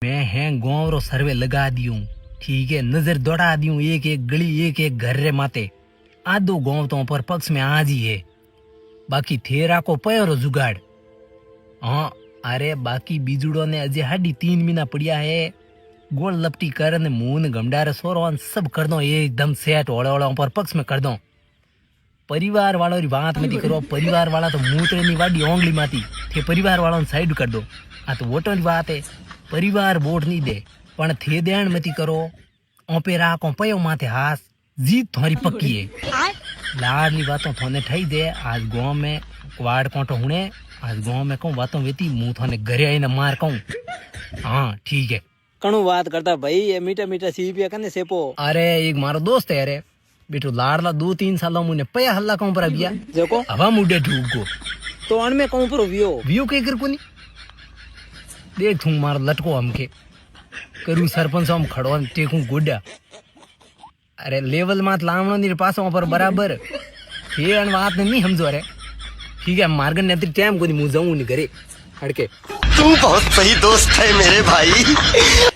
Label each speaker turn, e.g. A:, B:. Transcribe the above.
A: मैं है गाँव रो सर्वे लगा दियूं, ठीक है, नजर दौड़ा दियूं एक एक गली एक एक घर रे माते। आधो गाँव तो पर पक्ष में आज ही है, बाकी थेरा को पयो रो जुगाड़। हाँ अरे बाकी बीजुड़ो ने अजे हाडी 3 महीना पड़िया है। गोल लपटी कर ने मुंह ने गमडारे सोरो सब कर दो एकदम सेट ओड़ा पर पक्ष में कर दो। परिवार वालों री बात मती करो, परिवार वाला तो मूतरे नी वाडी ओंगली माती थे परिवार वालों साइड कर दो। आ तो वोटों री बात है, परिवार वोट नहीं दे पण थे देण मती करो। ओपे राखो पयो माथे हाथ, जीत थारी पक्की है। लाडली बातों थाने ठई दे। आज गांव में वाड़ कोटो हुणे, आज गांव में कहूं बातों वेती मुंह थाने घरे आईने मार कहूं। हाँ ठीक है।
B: कणु बात करता भाई, ये मीठा मीठा सीपिया कने सेपो।
A: अरे एक मारो दोस्त है रे बेटो, लाडला 2-3 सालों मुने पया हल्ला कहूं पर गया
B: देखो
A: हवा मुडे ठूक गो
B: तो अण में कहूं पर वियो
A: के कर कोनी देख थू मार लटको हमके करू सरपंच हम खड़ो टेकू गोड्या। अरे लेवल मात लावणो नी पासो पर बराबर ये अन बात नहीं समझो। अरे ठीक है मार्गन ने टाइम कोनी मु जाऊं नी घरे हड़के।
C: तू बहुत सही दोस्त है मेरे भाई।